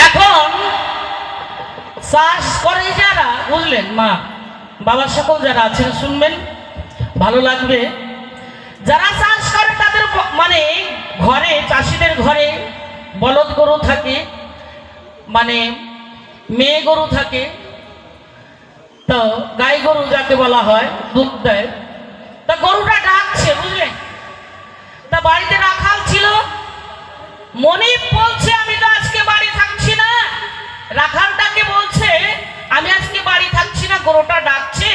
এখন চাষ করে যারা, বুঝলেন মা বাবা সকল যারা আছেন শুনবেন, ভালো লাগবে। যারা চাষ করে তাদের মানে ঘরে, চাষিদের ঘরে বলদ গরু থাকে, মানে মেয়ে গরু থাকে, তো গাই গরু যাকে বলা হয়, দুধ দেয়। তা গরুটা ডাকছে, বুঝলেন। তা বাড়িতে রাখাল ছিল, মনিব বলছে আমি তো আজকে বাড়ি থাকছি না। রাখালটাকে বলছে আমি আজকে বাড়ি থাকছি না, গরুটা ডাকছে,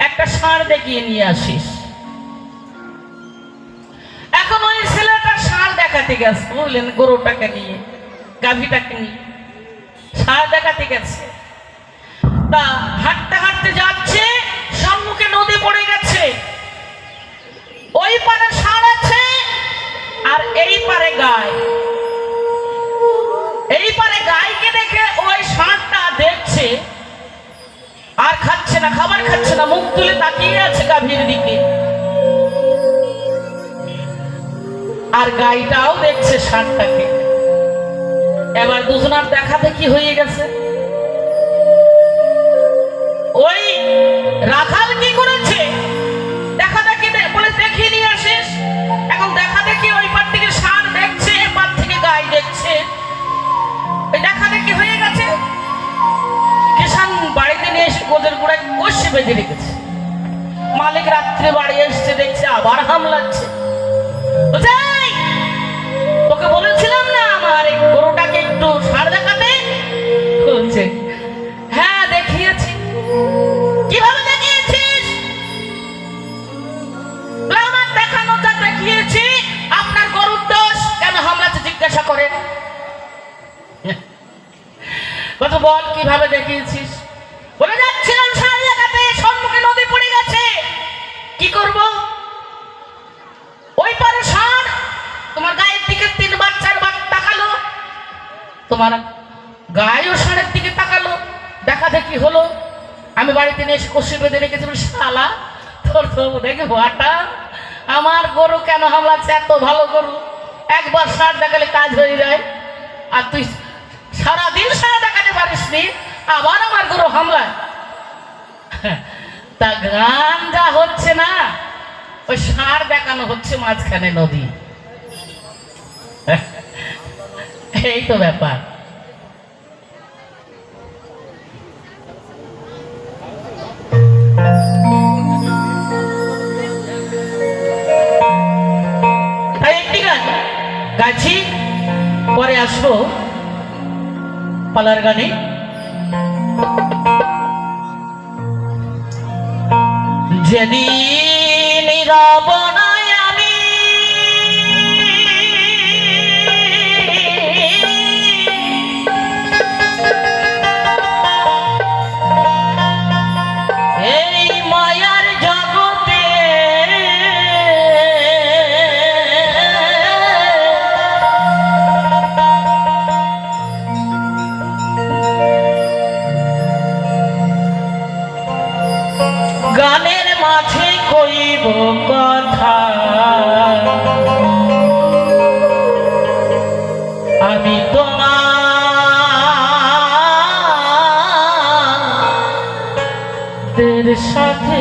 একটা ষাঁড় দেখিয়ে নিয়ে আসিস। এখন ওই ছেলেটা ষাঁড় দেখাতে গেছে, বুঝলেন, গরুটাকে নিয়ে, গাভীটাকে নিয়ে ষাঁড় দেখাতে গেছে। তা হাঁটতে হাঁটতে যাচ্ছে, সম্মুখে নদী পড়ে গেছে, ওই পারে ষাঁড় আছে আর এই পারে গাই। এই পারে গাইকে দেখে ওই ষাঁড়টা দেখছে আর খাচ্ছে না, খাবার খাচ্ছে না, মুখ তুলে তাকিয়ে আছে গাভীর দিকে। আর গাইটাও দেখছে ষাঁড়টাকে। এবার দুজনার দেখা দেখি হয়ে গেছে। ওই রাখাল কি করেছে, দেখা দেখি বলে দেখিয়ে নিয়ে আসিস। এখন দেখা দেখি ওই পার থেকে ষাঁড় দেখছে, এপার থেকে গাই দেখছে, ওই দেখা দেখি হয়ে গেছে। কিষান বাড়িতে নিয়ে এসে গোদের গোড়ায় কষে বেঁধে রেখেছে। মালিক রাত্রে বাড়ি এসছে, দেখছে আবার হামলাচ্ছে। তোকে বলেছিলাম না আমার এই গরুটাকে একটু ষাঁড় দেখাতে, বলছে হ্যাঁ দেখিয়েছি। কিভাবে দেখিয়েছিস? আমার দেখানোটা দেখিয়েছি, আপনার গরুর দোষ কেন হামলাতে জিজ্ঞাসা করে। বল কিভাবে দেখিয়েছিস? বলে যাচ্ছিলাম ষাঁড় দেখাতে, সম্মুখে নদী পড়ে গেছে, কি করব? ওই পারে ষাঁড় তোমার গায়ের দিকে 3 বার 4 বার তাকালো, তোমার গায়েও ষাঁড়ের দিকে তাকালো, দেখা দেখি হলো। আমি বাড়িতে নিয়ে এসে কষে বেঁধে রেখেছি। শালা তোর তো দেখে ভাটা, আমার গরু কেন হামলাচ্ছে? এত ভালো গরু, একবার ষাঁড় দেখালে কাজ হয়ে যায়, আর তুই সারাদিন ষাঁড় দেখাতে পারিস নি, আবার আমার গরু হামলায়। তা গান যা হচ্ছে না, ওই ষাঁড় দেখানো হচ্ছে মাঝখানে নদী। এই তো ব্যাপার। একটি গান গাছি, পরে আসবো পালার গানে। যেদিন রাবণায় আমি এই মায়ার জগতে গানের মাঝে কইব কথা, আমি তোমাদের সাথে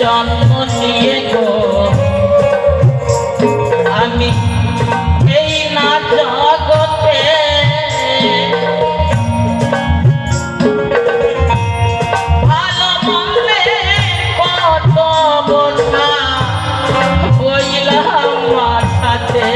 জন্ম নিয়ে গো আমি এই না জগতে ভালো মন্দের কত বোঝা বইলাম মাথাতে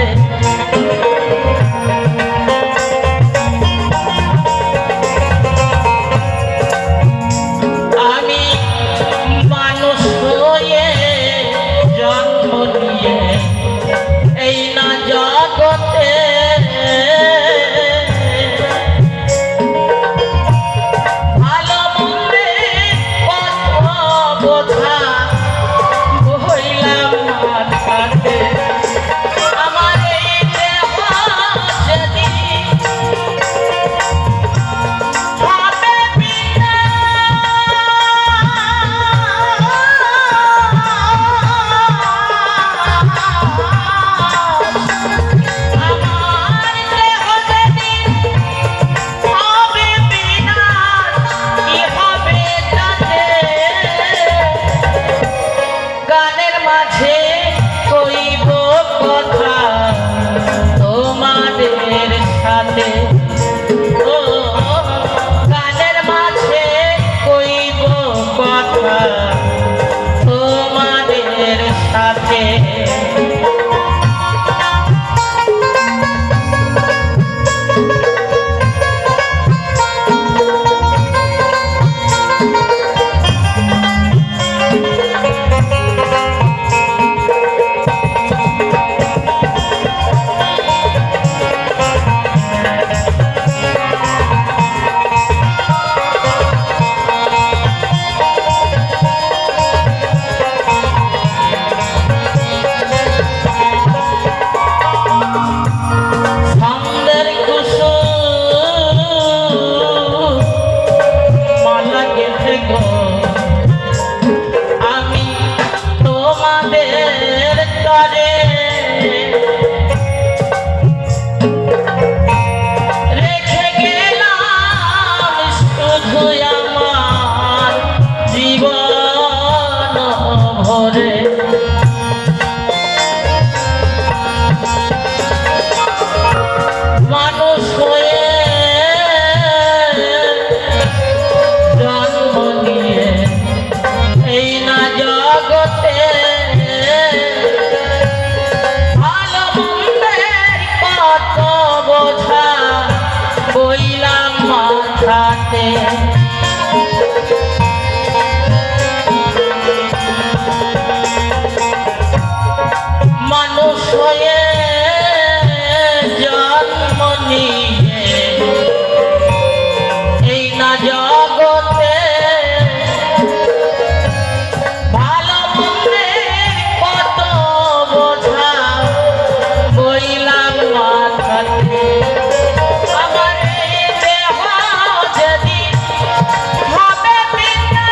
মানুষ হয়ে জন্ম নিয়ে এই না জগতে ভালো মন্দের কত বোঝা বইলাম মাথাতে আমার এই দেহ যদি হবে পিতা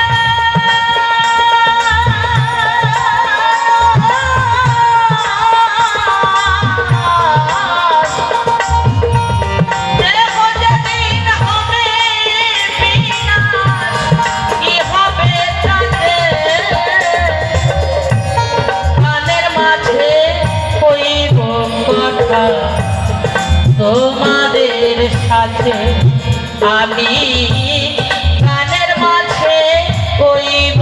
তোমাদের সাথে আমি গানের মাঝে কইব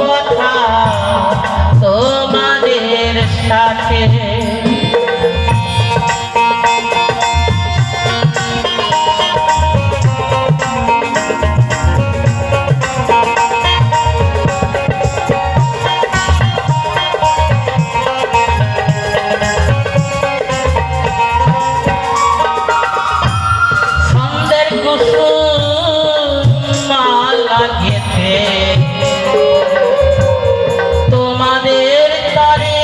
কথা তোমাদের সাথে তোমাদের তারে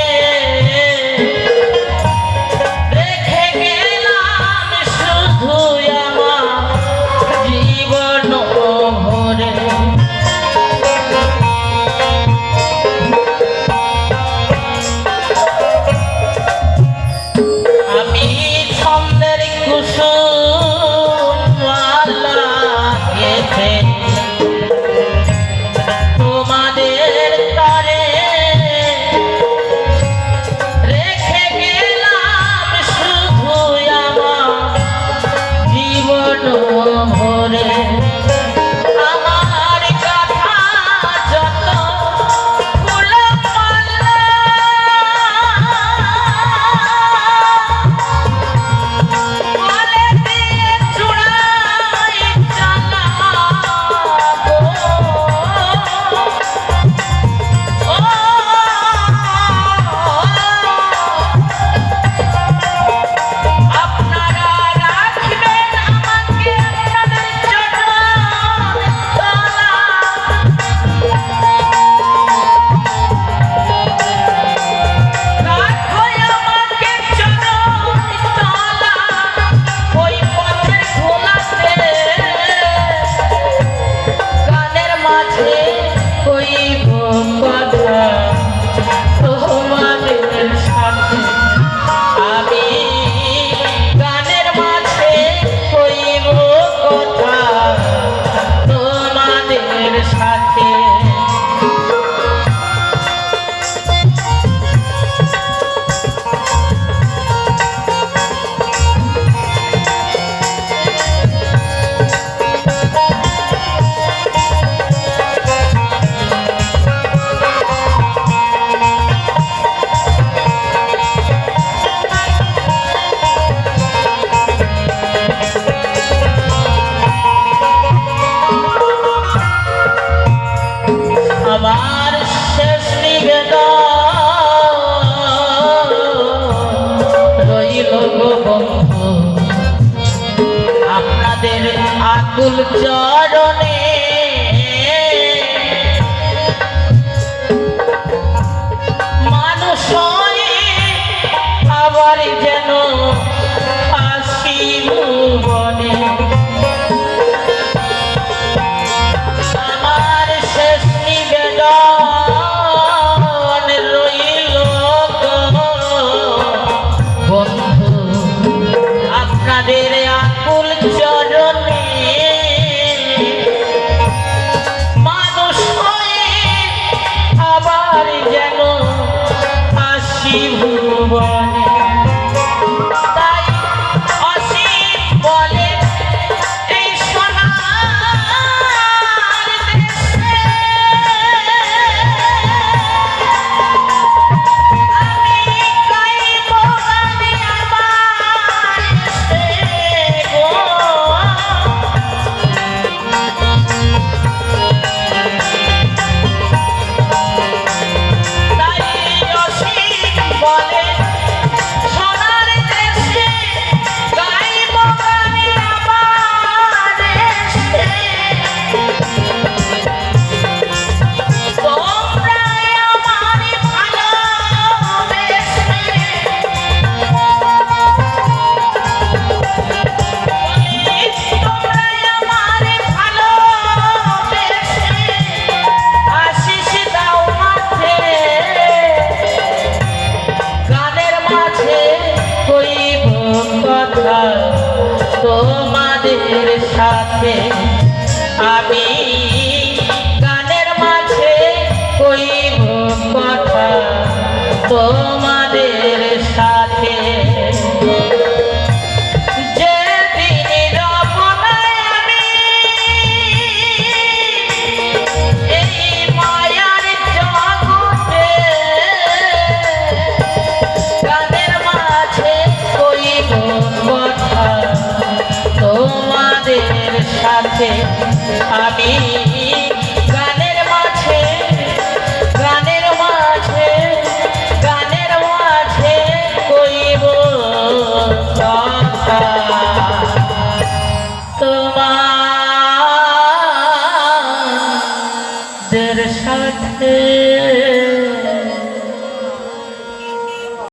আকুল চরণে মানুষ হয়ে আবার যেন আসি ভুবনে আমার শেষ নিবেদন রইল বন্ধু আপনাদের আকুল চরণে মানুষ হয়ে আবার যেন আসি ভুবনে তাই অসীম বলে এই সোনার দেশে আমি গাইব গানে আমার সে গো তাই অসীম বলে সোনার দেশে গাইব গানে আমার সে তোমরা আমারে ভালোবেসে তোমরা আমারে ভালোবেসে আশিস দাও মাঝে গানের মাঝে কইব কথা তোমাদের সাথে আমি গানের মাঝে কইব কথা তোমাদের সাথে যেদিন রব নাই আমি এই মায়ার জগতে গানের মাঝে কইব কথা তোমাদের সাথে আমি গানের মাঝে গানের মাঝে গানের মাঝে কইব কথা